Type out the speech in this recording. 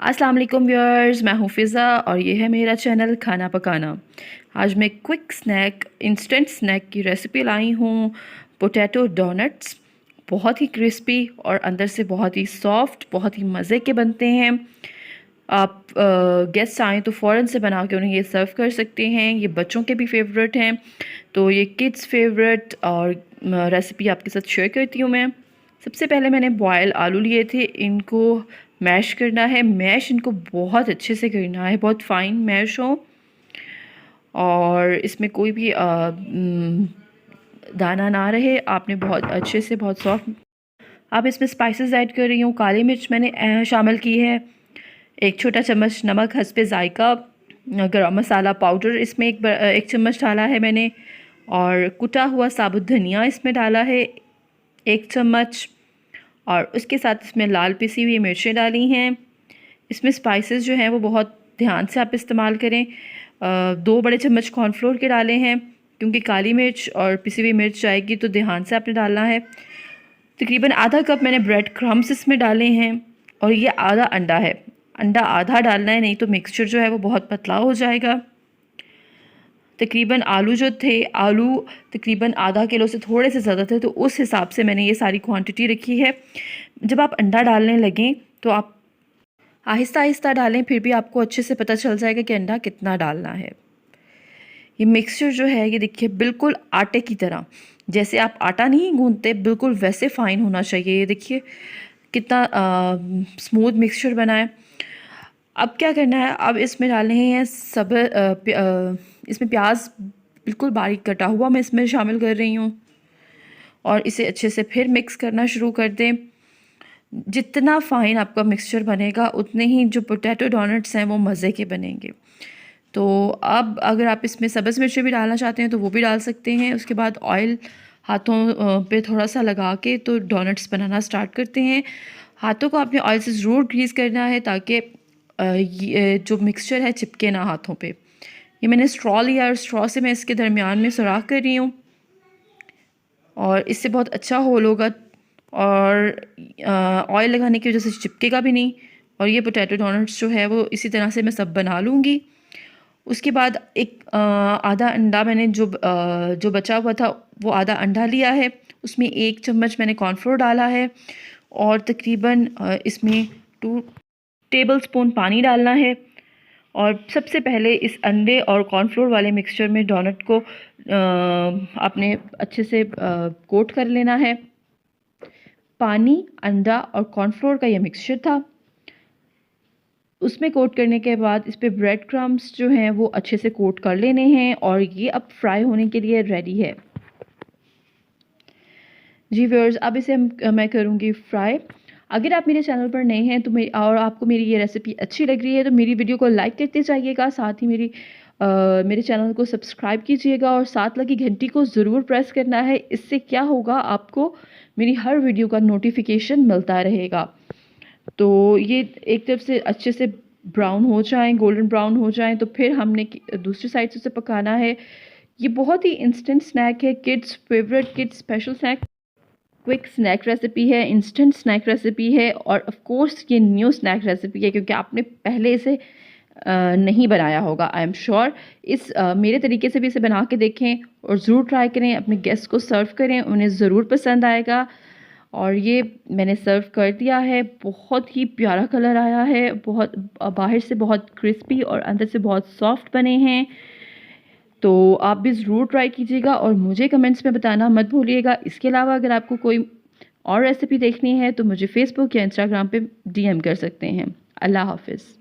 अस्सलाम वालेकुम व्यूअर्स, मैं हूँ फ़िज़ा और ये है मेरा चैनल खाना पकाना। आज मैं क्विक स्नैक, इंस्टेंट स्नैक की रेसिपी लाई हूँ। पोटैटो डोनट्स बहुत ही क्रिस्पी और अंदर से बहुत ही सॉफ्ट, बहुत ही मज़े के बनते हैं। आप गेस्ट आएँ तो फ़ौरन से बना के उन्हें ये सर्व कर सकते हैं। ये बच्चों के भी फेवरेट हैं, तो ये किड्स फेवरेट और रेसिपी आपके साथ शेयर करती हूँ मैं। सबसे पहले मैंने बॉयल आलू लिए थे, इनको मैश करना है। मैश इनको बहुत अच्छे से करना है, बहुत फाइन मैश हो और इसमें कोई भी दाना ना रहे। आपने बहुत अच्छे से बहुत सॉफ्ट। अब इसमें स्पाइसेस ऐड कर रही हूँ। काली मिर्च मैंने शामिल की है, 1 छोटा चम्मच नमक हस्बे ज़ायका, गरम मसाला पाउडर इसमें 1 चम्मच डाला है मैंने, और कुटा हुआ साबुत धनिया इसमें डाला है 1 चम्मच, और उसके साथ इसमें लाल पिसी हुई मिर्चें डाली हैं। इसमें स्पाइसेस जो हैं वो बहुत ध्यान से आप इस्तेमाल करें। 2 बड़े चम्मच कॉर्नफ्लोर के डाले हैं, क्योंकि काली मिर्च और पिसी हुई मिर्च जाएगी, तो ध्यान से आपने डालना है। तकरीबन आधा कप मैंने ब्रेड क्रम्स इसमें डाले हैं, और ये आधा अंडा है। अंडा आधा डालना है, नहीं तो मिक्सचर जो है वो बहुत पतला हो जाएगा। तकरीबन आलू जो थे, आलू तकरीबन आधा किलो से थोड़े से ज़्यादा थे, तो उस हिसाब से मैंने ये सारी क्वांटिटी रखी है। जब आप अंडा डालने लगें तो आप आहिस्ता आहिस्ता डालें, फिर भी आपको अच्छे से पता चल जाएगा कि अंडा कितना डालना है। ये मिक्सचर जो है, ये देखिए बिल्कुल आटे की तरह, जैसे आप आटा नहीं गूंदते बिल्कुल वैसे फ़ाइन होना चाहिए। ये देखिए कितना स्मूथ मिक्सचर बना है। अब क्या करना है, अब इसमें डालने हैं इसमें प्याज बिल्कुल बारीक कटा हुआ मैं इसमें शामिल कर रही हूँ, और इसे अच्छे से फिर मिक्स करना शुरू कर दें। जितना फ़ाइन आपका मिक्सचर बनेगा, उतने ही जो पोटैटो डोनट्स हैं वो मज़े के बनेंगे। तो अब अगर आप इसमें सब्ज़ मिर्चें भी डालना चाहते हैं तो वो भी डाल सकते हैं। उसके बाद ऑयल हाथों पे थोड़ा सा लगा के तो डोनट्स बनाना स्टार्ट करते हैं। हाथों को आपने ऑयल से ज़रूर ग्रीस करना है, ताकि ये जो मिक्सचर है चिपके ना हाथों पे। ये मैंने स्ट्रॉ लिया और स्ट्रॉ से मैं इसके दरमियान में सुराख कर रही हूँ, और इससे बहुत अच्छा होल होगा, और ऑयल लगाने की वजह से चिपकेगा भी नहीं। और ये पोटैटो डोनट्स जो है वो इसी तरह से मैं सब बना लूँगी। उसके बाद एक आधा अंडा मैंने जो बचा हुआ था वो आधा अंडा लिया है, उसमें 1 चम्मच मैंने कॉर्नफ्लोर डाला है, और तकरीबन इसमें 2 टेबलस्पून पानी डालना है। और सबसे पहले इस अंडे और कॉर्नफ्लोर वाले मिक्सचर में डोनट को आपने अच्छे से कोट कर लेना है। पानी, अंडा और कॉर्नफ्लोर का ये मिक्सचर था। उसमें कोट करने के बाद इस पे ब्रेड क्रम्स जो हैं वो अच्छे से कोट कर लेने हैं, और ये अब फ्राई होने के लिए रेडी है। जी व्यूअर्स, अब इसे मैं करूँगी फ्राई। अगर आप मेरे चैनल पर नए हैं तो और आपको मेरी ये रेसिपी अच्छी लग रही है तो मेरी वीडियो को लाइक करते जाइएगा, साथ ही मेरे चैनल को सब्सक्राइब कीजिएगा, और साथ लगी घंटी को ज़रूर प्रेस करना है। इससे क्या होगा, आपको मेरी हर वीडियो का नोटिफिकेशन मिलता रहेगा। तो ये एक तरफ से अच्छे से ब्राउन हो जाएं, गोल्डन ब्राउन हो जाएं, तो फिर हमने दूसरी साइड से उसे पकाना है। ये बहुत ही इंस्टेंट स्नैक है, kids favourite, kids special snack, quick snack recipe है, इंस्टेंट स्नैक रेसिपी है, और ऑफ कोर्स ये न्यू स्नैक रेसिपी है, क्योंकि आपने पहले इसे नहीं बनाया होगा। आई एम श्योर मेरे तरीके से भी इसे बना के देखें और ज़रूर ट्राई करें, अपने गेस्ट को सर्व करें, उन्हें ज़रूर पसंद आएगा। और ये मैंने सर्व कर दिया है। बहुत ही प्यारा कलर आया है, बहुत बाहर से बहुत क्रिस्पी और अंदर से बहुत सॉफ्ट बने हैं। तो आप भी ज़रूर ट्राई कीजिएगा और मुझे कमेंट्स में बताना मत भूलिएगा। इसके अलावा अगर आपको कोई और रेसिपी देखनी है तो मुझे फ़ेसबुक या इंस्टाग्राम पे DM कर सकते हैं। अल्लाह हाफ़िज़।